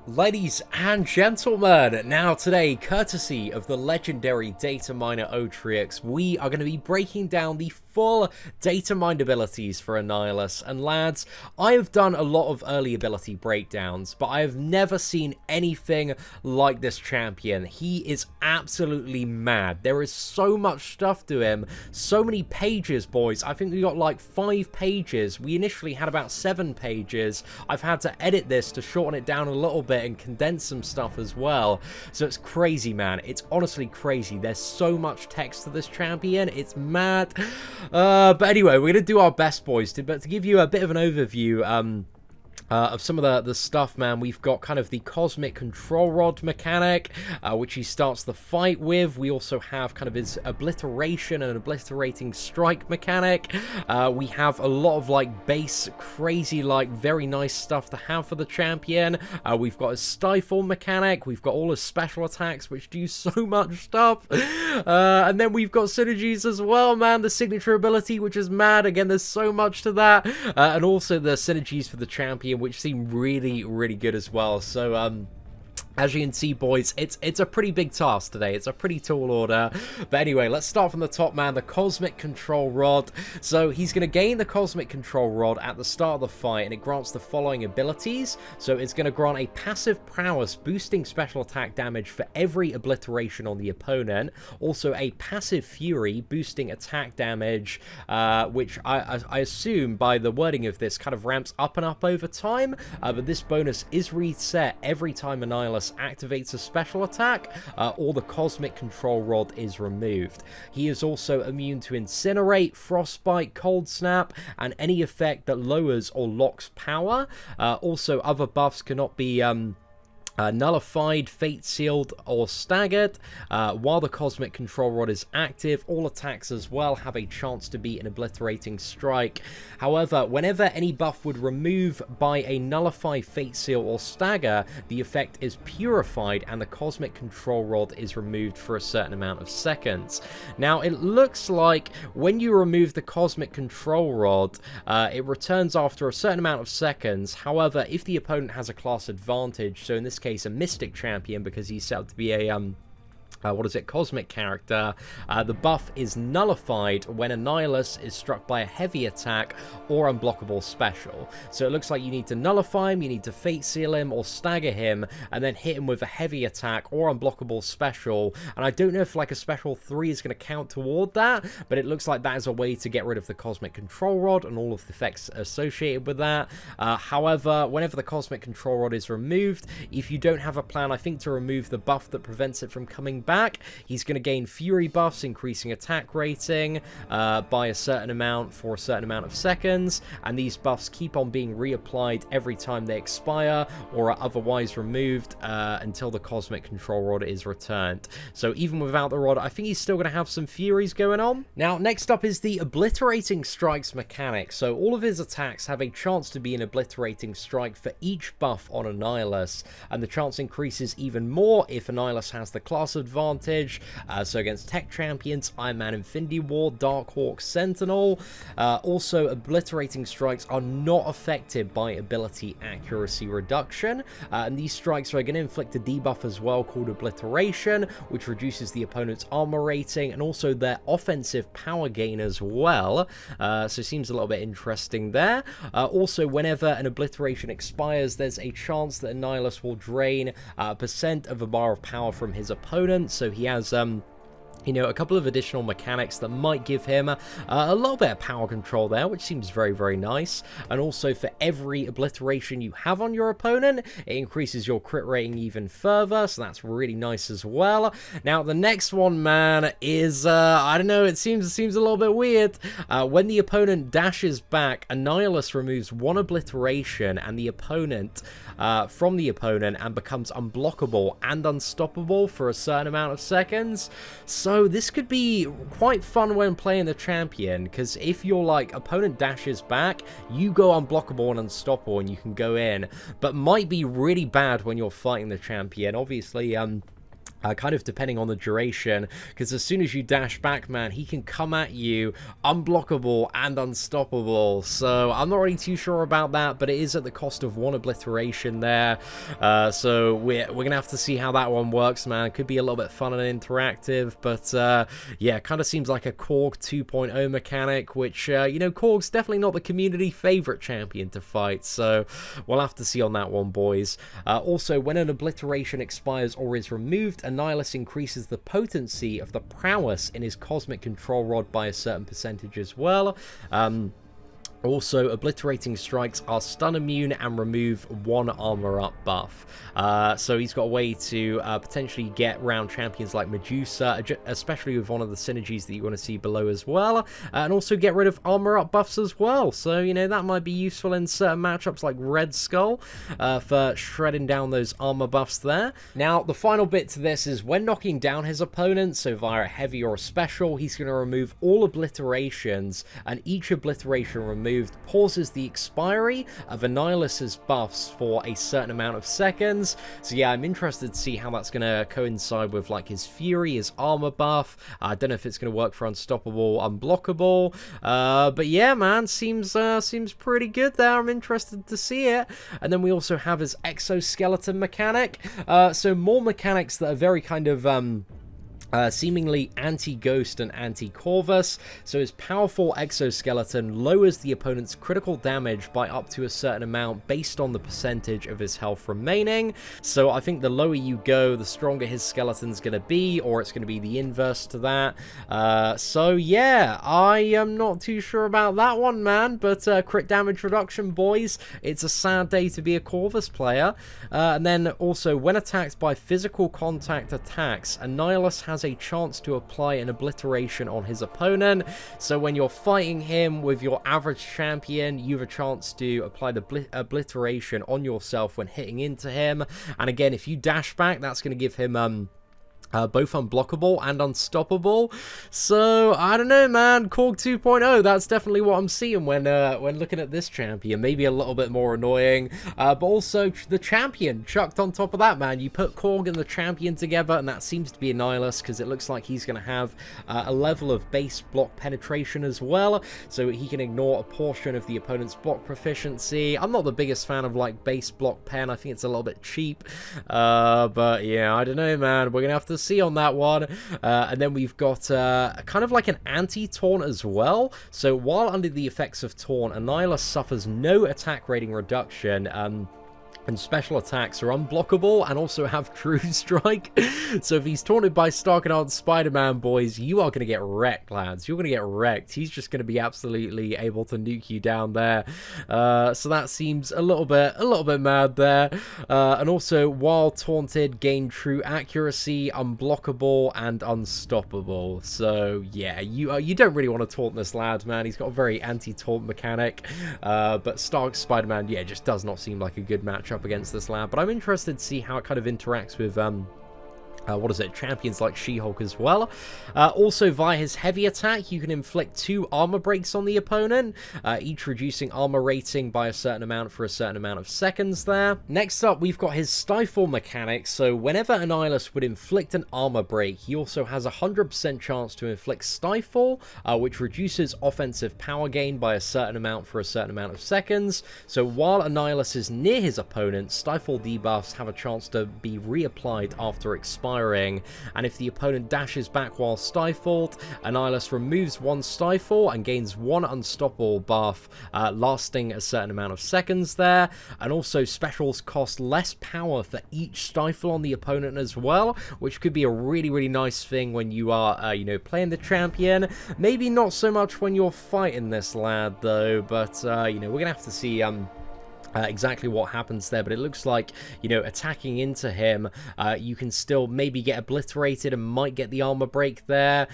Ladies and gentlemen, now today, courtesy of the legendary data miner Otrix, we are going to be breaking down the full data mine abilities for Annihilus. And lads, I have done a lot of early ability breakdowns, but I have never seen anything like this champion. He is absolutely mad. There is so much stuff to him, so many pages, boys. I think we got like 5 pages. We initially had about 7 pages. I've had to edit this to shorten it down a little bit and condense some stuff as well. So it's crazy, man. It's honestly crazy. There's so much text to this champion. It's mad. But anyway, we're going to do our best, boys, to give you a bit of an overview of some of the stuff, man. We've got kind of the Cosmic Control Rod mechanic, which he starts the fight with. We also have kind of his Obliteration and Obliterating Strike mechanic. We have a lot of, like, base, crazy, like, very nice stuff to have for the champion. We've got his Stifle mechanic. We've got all his special attacks, which do so much stuff. And then we've got Synergies as well, man. The signature ability, which is mad. Again, there's so much to that. And also the Synergies for the champion, which seem really, really good as well. So, as you can see, boys, it's a pretty big task today. It's a pretty tall order. But anyway, let's start from the top, man. The Cosmic Control Rod. So he's going to gain the Cosmic Control Rod at the start of the fight, and it grants the following abilities. So it's going to grant a passive prowess, boosting special attack damage for every obliteration on the opponent. Also a passive fury, boosting attack damage, which I assume by the wording of this kind of ramps up and up over time. But this bonus is reset every time Annihilus activates a special attack or the Cosmic Control Rod is removed. He is also immune to Incinerate, Frostbite, Cold Snap, and any effect that lowers or locks power. Also, other buffs cannot be nullified, fate sealed, or staggered. While the Cosmic Control Rod is active, all attacks as well have a chance to be an Obliterating Strike. However, whenever any buff would remove by a nullify, fate seal, or stagger, the effect is purified and the Cosmic Control Rod is removed for a certain amount of seconds. Now, it looks like when you remove the Cosmic Control Rod, it returns after a certain amount of seconds. However, if the opponent has a class advantage, so in this case a Mystic champion, because he's set up to be a cosmic character, the buff is nullified when Annihilus is struck by a heavy attack or unblockable special. So it looks like you need to nullify him, you need to fate seal him or stagger him, and then hit him with a heavy attack or unblockable special. And I don't know if like a special 3 is going to count toward that, but it looks like that is a way to get rid of the Cosmic Control Rod and all of the effects associated with that. However, whenever the Cosmic Control Rod is removed, if you don't have a plan, I think, to remove the buff that prevents it from coming back, he's going to gain fury buffs, increasing attack rating by a certain amount for a certain amount of seconds, and these buffs keep on being reapplied every time they expire or are otherwise removed until the Cosmic Control Rod is returned. So even without the rod, I think he's still going to have some furies going on. Now, next up is the Obliterating Strikes mechanic. So all of his attacks have a chance to be an Obliterating Strike for each buff on Annihilus, and the chance increases even more if Annihilus has the class advantage. So against tech champions, Iron Man, Infinity War, Darkhawk, Sentinel. Also, Obliterating Strikes are not affected by ability accuracy reduction, and these strikes are going to inflict a debuff as well called Obliteration, which reduces the opponent's armor rating and also their offensive power gain as well. So seems a little bit interesting there. Also, whenever an Obliteration expires, there's a chance that Annihilus will drain a percent of a bar of power from his opponent. So he has you know, a couple of additional mechanics that might give him a little bit of power control there, which seems very, very nice. And also, for every obliteration you have on your opponent, it increases your crit rating even further, so that's really nice as well. Now, the next one, man, is, I don't know, it seems a little bit weird. When the opponent dashes back, Annihilus removes 1 obliteration and the opponent from the opponent and becomes unblockable and unstoppable for a certain amount of seconds. So this could be quite fun when playing the champion, because if your opponent dashes back, you go unblockable and unstoppable and you can go in, but might be really bad when you're fighting the champion. Obviously, kind of depending on the duration, because as soon as you dash back, man, he can come at you unblockable and unstoppable. So I'm not really too sure about that, but it is at the cost of 1 obliteration there. So we're gonna have to see how that one works, man. It could be a little bit fun and interactive, but yeah, kind of seems like a Korg 2.0 mechanic, which you know, Korg's definitely not the community favorite champion to fight, so we'll have to see on that one, boys. Also, when an obliteration expires or is removed, Annihilus increases the potency of the prowess in his cosmic control rod by a certain percentage as well. Also, Obliterating Strikes are stun immune and remove 1 armor up buff. So he's got a way to potentially get round champions like Medusa, especially with one of the synergies that you want to see below as well. And also get rid of armor up buffs as well. So, you know, that might be useful in certain matchups like Red Skull for shredding down those armor buffs there. Now, the final bit to this is when knocking down his opponent, so via a heavy or a special, he's going to remove all obliterations, and each obliteration removed pauses the expiry of Annihilus's buffs for a certain amount of seconds. So yeah, I'm interested to see how that's going to coincide with like his fury, his armor buff. I don't know if it's going to work for unstoppable, unblockable, but yeah, man, seems pretty good there. I'm interested to see it. And then we also have his exoskeleton mechanic. So more mechanics that are very kind of seemingly anti-Ghost and anti-Corvus. So his powerful exoskeleton lowers the opponent's critical damage by up to a certain amount based on the percentage of his health remaining. So I think the lower you go, the stronger his skeleton's going to be, or it's going to be the inverse to that. So yeah, I am not too sure about that one, man, but crit damage reduction, boys. It's a sad day to be a Corvus player. And then also, when attacked by physical contact attacks, Annihilus has a chance to apply an obliteration on his opponent. So when you're fighting him with your average champion, you have a chance to apply the obliteration on yourself when hitting into him. And again, if you dash back, that's going to give him both unblockable and unstoppable. So I don't know, man. Korg 2.0, that's definitely what I'm seeing when looking at this champion. Maybe a little bit more annoying, but also the champion chucked on top of that, man. You put Korg and the champion together, and that seems to be Annihilus, because it looks like he's going to have a level of base block penetration as well, so he can ignore a portion of the opponent's block proficiency. I'm not the biggest fan of like base block pen. I think it's a little bit cheap, but yeah, I don't know, man. We're gonna have to see on that one. And then we've got kind of like an anti-taunt as well. So while under the effects of taunt, Annihilus suffers no attack rating reduction, and special attacks are unblockable and also have True Strike. So if he's taunted by Starkanaut Spider-Man, boys, you are going to get wrecked, lads. You're going to get wrecked. He's just going to be absolutely able to nuke you down there. So that seems a little bit mad there. And also, while taunted, gain True Accuracy, unblockable, and unstoppable. So yeah, you don't really want to taunt this lad, man. He's got a very anti-taunt mechanic. But Stark Spider-Man, yeah, just does not seem like a good matchup up against this lad, but I'm interested to see how it kind of interacts with champions like She-Hulk as well. Also, via his heavy attack, you can inflict 2 armor breaks on the opponent, each reducing armor rating by a certain amount for a certain amount of seconds there. Next up, we've got his Stifle mechanic. So whenever Annihilus would inflict an armor break, he also has a 100% chance to inflict Stifle, which reduces offensive power gain by a certain amount for a certain amount of seconds. So while Annihilus is near his opponent, Stifle debuffs have a chance to be reapplied after expiring. And if the opponent dashes back while stifled, Annihilus removes 1 stifle and gains 1 unstoppable buff, lasting a certain amount of seconds there. And also, specials cost less power for each stifle on the opponent as well, which could be a really, really nice thing when you are, you know, playing the champion. Maybe not so much when you're fighting this lad, though, but, you know, we're gonna have to see, exactly what happens there, but it looks like, you know, attacking into him, you can still maybe get obliterated and might get the armor break there.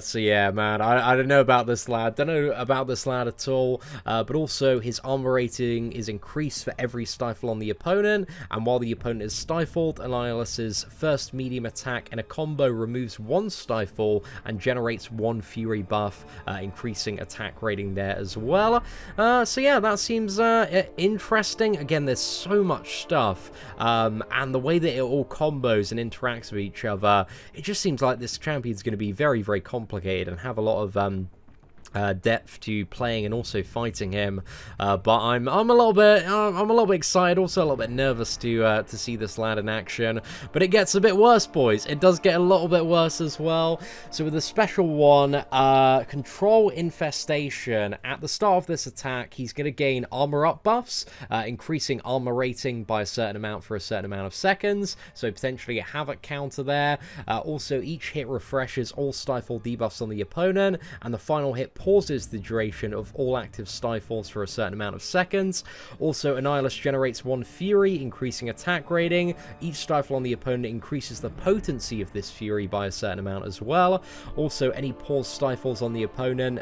So yeah, man, I don't know about this lad. Don't know about this lad at all. But also, his armor rating is increased for every stifle on the opponent, and while the opponent is stifled, Annihilus's first medium attack in a combo removes 1 stifle and generates 1 fury buff, increasing attack rating there as well. So yeah, that seems interesting interesting. Again, there's so much stuff, and the way that it all combos and interacts with each other, it just seems like this champion's going to be very, very complicated and have a lot of depth to playing and also fighting him, but I'm a little bit excited, also a little bit nervous to see this lad in action. But it gets a bit worse, boys. It does get a little bit worse as well. So with the special one, Control Infestation, at the start of this attack, he's going to gain armor up buffs, increasing armor rating by a certain amount for a certain amount of seconds, so potentially a havoc counter there. Also, each hit refreshes all stifle debuffs on the opponent, and the final hit pauses the duration of all active stifles for a certain amount of seconds. Also, Annihilus generates 1 Fury, increasing attack rating. Each stifle on the opponent increases the potency of this Fury by a certain amount as well. Also, any paused stifles on the opponent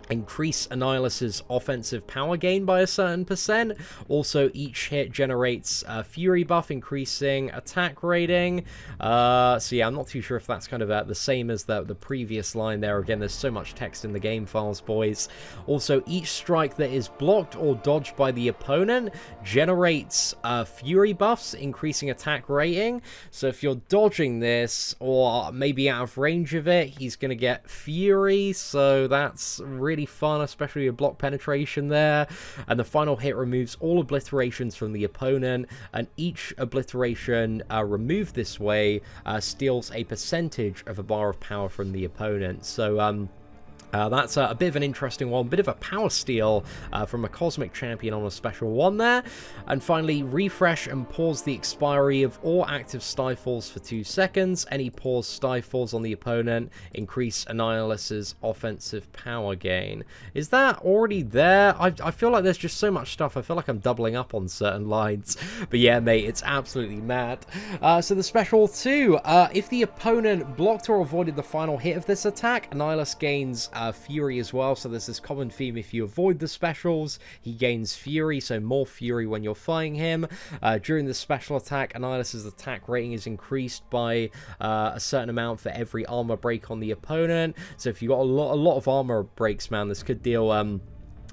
increase Annihilus's offensive power gain by a certain percent. Also, each hit generates a Fury buff, increasing attack rating. So yeah, I'm not too sure if that's kind of the same as the previous line there. Again, there's so much text in the game files, boys. Also, each strike that is blocked or dodged by the opponent generates Fury buffs, increasing attack rating. So if you're dodging this, or maybe out of range of it, he's going to get Fury, so that's really fun, especially with block penetration there. And the final hit removes all obliterations from the opponent, and each obliteration removed this way steals a percentage of a bar of power from the opponent. So that's a bit of an interesting one, bit of a power steal from a Cosmic Champion on a special one there. And finally, refresh and pause the expiry of all active stifles for 2 seconds. Any paused stifles on the opponent increase Annihilus's offensive power gain. Is that already there? I feel like there's just so much stuff. I feel like I'm doubling up on certain lines. But yeah, mate, it's absolutely mad. So the special 2, if the opponent blocked or avoided the final hit of this attack, Annihilus gains Fury as well. So there's this common theme: if you avoid the specials, he gains Fury, so more Fury when you're fighting him. During the special attack, Annihilus's attack rating is increased by a certain amount for every armor break on the opponent. So if you got a lot of armor breaks, man, this could deal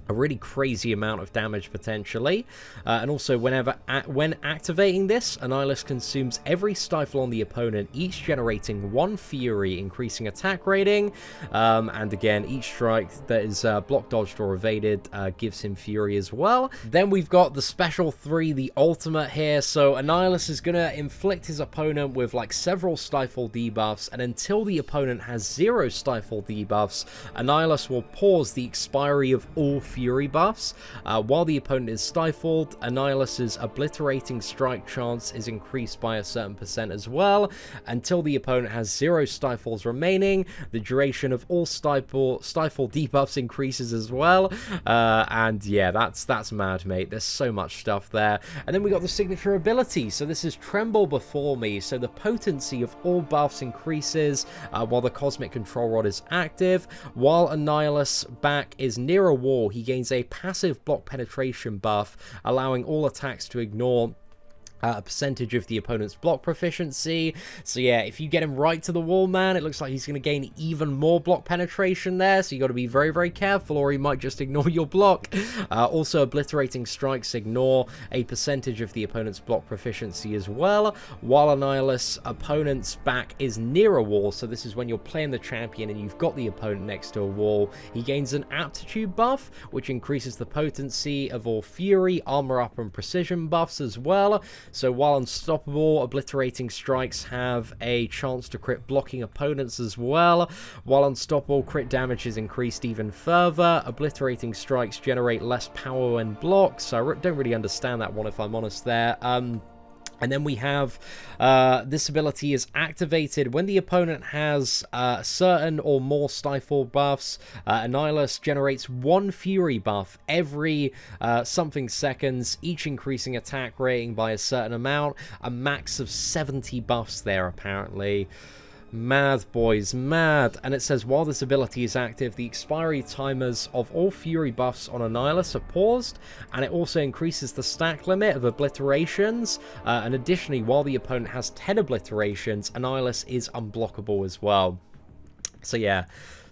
a really crazy amount of damage potentially. And also, when activating this, Annihilus consumes every stifle on the opponent, each generating 1 Fury, increasing attack rating. And again, each strike that is blocked, dodged, or evaded gives him Fury as well. Then we've got the special 3, the ultimate here. So Annihilus is going to inflict his opponent with like several stifle debuffs, and until the opponent has 0 stifle debuffs, Annihilus will pause the expiry of all Fury buffs. While the opponent is stifled, Annihilus's Obliterating Strike chance is increased by a certain percent as well. Until the opponent has 0 stifles remaining, the duration of all stifle debuffs increases as well. And yeah, that's mad, mate. There's so much stuff there. And then we got the signature ability. So this is Tremble Before Me. So the potency of all buffs increases while the Cosmic Control Rod is active. While Annihilus back is near a wall, he gains a passive block penetration buff, allowing all attacks to ignore a percentage of the opponent's block proficiency. So yeah, if you get him right to the wall, man, it looks like he's going to gain even more block penetration there, so you got to be very, very careful, or he might just ignore your block. Also, Obliterating Strikes ignore a percentage of the opponent's block proficiency as well. While Annihilus opponent's back is near a wall, so this is when you're playing the champion and you've got the opponent next to a wall, he gains an aptitude buff, which increases the potency of all Fury, armor up, and precision buffs as well. So while unstoppable, Obliterating Strikes have a chance to crit blocking opponents as well. While unstoppable, crit damage is increased even further. Obliterating Strikes generate less power when blocked, so I don't really understand that one, if I'm honest there. And then we have this ability is activated when the opponent has certain or more stifle buffs. Annihilus generates 1 Fury buff every something seconds, each increasing attack rating by a certain amount. A max of 70 buffs there, apparently. Mad, boys, mad. And it says, while this ability is active, the expiry timers of all Fury buffs on Annihilus are paused, and it also increases the stack limit of obliterations. And additionally, while the opponent has 10 obliterations, Annihilus is unblockable as well. So yeah,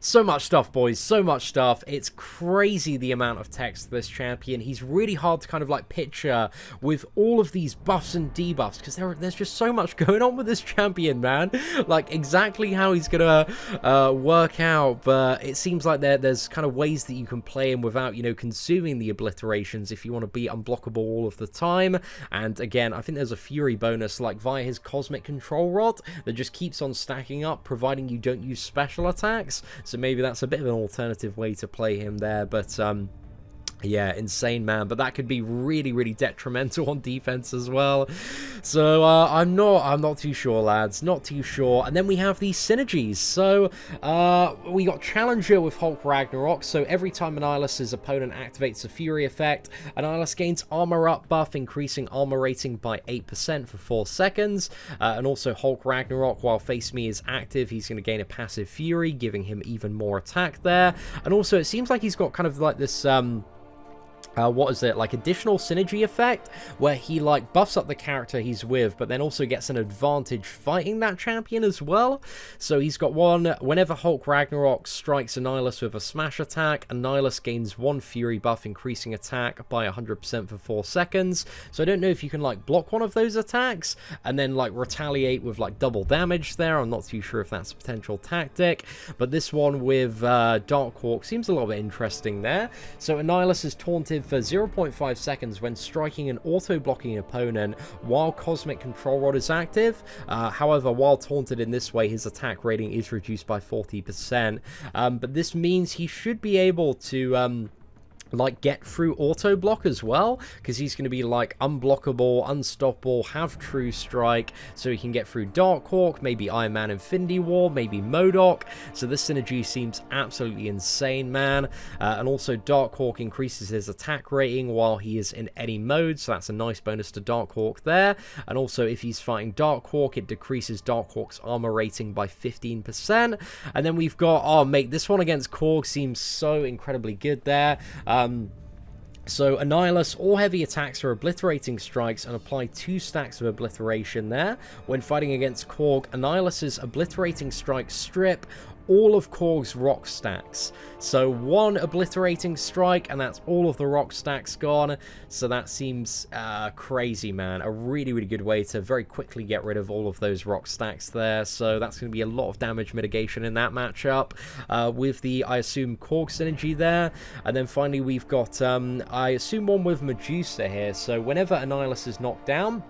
So much stuff, boys, so much stuff. It's crazy the amount of text this champion. He's really hard to kind of like picture with all of these buffs and debuffs, because there's just so much going on with this champion, man. Like exactly how he's gonna work out, but it seems like there's kind of ways that you can play him without, you know, consuming the obliterations if you want to be unblockable all of the time. And again, I think there's a fury bonus like via his cosmic control rod that just keeps on stacking up, providing you don't use special attacks. So maybe that's a bit of an alternative way to play him there, but yeah, insane, man. But that could be really, really detrimental on defense as well. So I'm not too sure, lads. Not too sure. And then we have these synergies. So we got Challenger with Hulk Ragnarok. So every time Annihilus' opponent activates a Fury effect, Annihilus gains Armor Up buff, increasing armor rating by 8% for 4 seconds. And also Hulk Ragnarok, while Face Me is active, he's going to gain a passive Fury, giving him even more attack there. And also it seems like he's got kind of like this what is it, like additional synergy effect where he like buffs up the character he's with, but then also gets an advantage fighting that champion as well. So he's got one, whenever Hulk Ragnarok strikes Annihilus with a smash attack, Annihilus gains 1 fury buff, increasing attack by 100% for 4 seconds. So I don't know if you can like block one of those attacks and then like retaliate with like double damage there. I'm not too sure if that's a potential tactic, but this one with Dark Hawk seems a little bit interesting there. So Annihilus is taunted for 0.5 seconds when striking an auto-blocking opponent while Cosmic Control Rod is active. However, while taunted in this way, his attack rating is reduced by 40%. But this means he should be able to like get through auto block as well, because he's going to be like unblockable, unstoppable, have true strike, so he can get through Dark Hawk, maybe Iron Man Infinity War, maybe MODOK. So this synergy seems absolutely insane, man. And also Dark Hawk increases his attack rating while he is in any mode, so that's a nice bonus to Dark Hawk there. And also if he's fighting Dark Hawk, it decreases Dark Hawk's armor rating by 15%. And then we've got, oh mate, this one against Korg seems so incredibly good there. So Annihilus, all heavy attacks are Obliterating Strikes and apply 2 stacks of Obliteration there. When fighting against Korg, Annihilus's Obliterating Strikes strip all of Korg's rock stacks. So 1 Obliterating Strike and that's all of the rock stacks gone. So that seems crazy, man. A really, really good way to very quickly get rid of all of those rock stacks there. So that's going to be a lot of damage mitigation in that matchup with the, I assume, Korg synergy there. And then finally we've got, I assume, one with Medusa here. So whenever Annihilus is knocked down,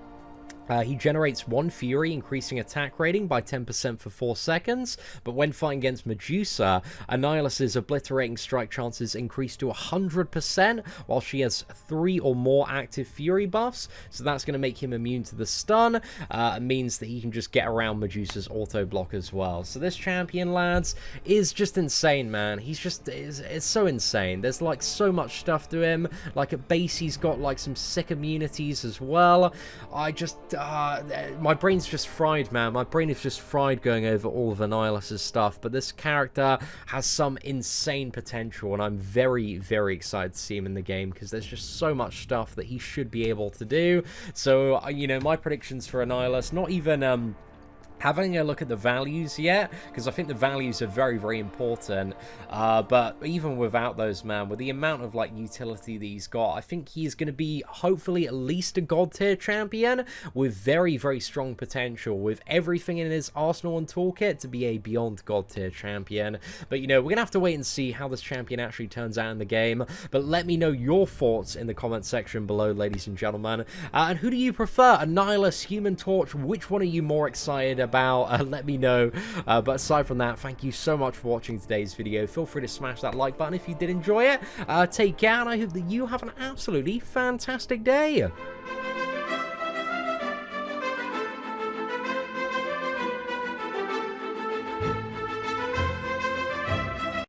he generates 1 Fury, increasing attack rating by 10% for 4 seconds, but when fighting against Medusa, Annihilus's Obliterating Strike chances increase to 100%, while she has 3 or more active Fury buffs, so that's going to make him immune to the stun. It means that he can just get around Medusa's auto block as well. So this champion, lads, is just insane, man. He's just, it's so insane. There's like so much stuff to him. Like at base, he's got like some sick immunities as well. I just... my brain's just fried, man. My brain is just fried going over all of Annihilus's stuff, but this character has some insane potential, and I'm very, very excited to see him in the game, because there's just so much stuff that he should be able to do. So, you know, my predictions for Annihilus, not even... having a look at the values yet, because I think the values are very, very important, but even without those, man, with the amount of like utility that he's got, I think he's going to be hopefully at least a god tier champion with very, very strong potential, with everything in his arsenal and toolkit to be a beyond god tier champion. But you know, we're gonna have to wait and see how this champion actually turns out in the game. But let me know your thoughts in the comment section below, ladies and gentlemen, and who do you prefer, Annihilus, Human Torch? Which one are you more excited about? Let me know. But aside from that, thank you so much for watching today's video. Feel free to smash that like button if you did enjoy it. Take care, and I hope that you have an absolutely fantastic day.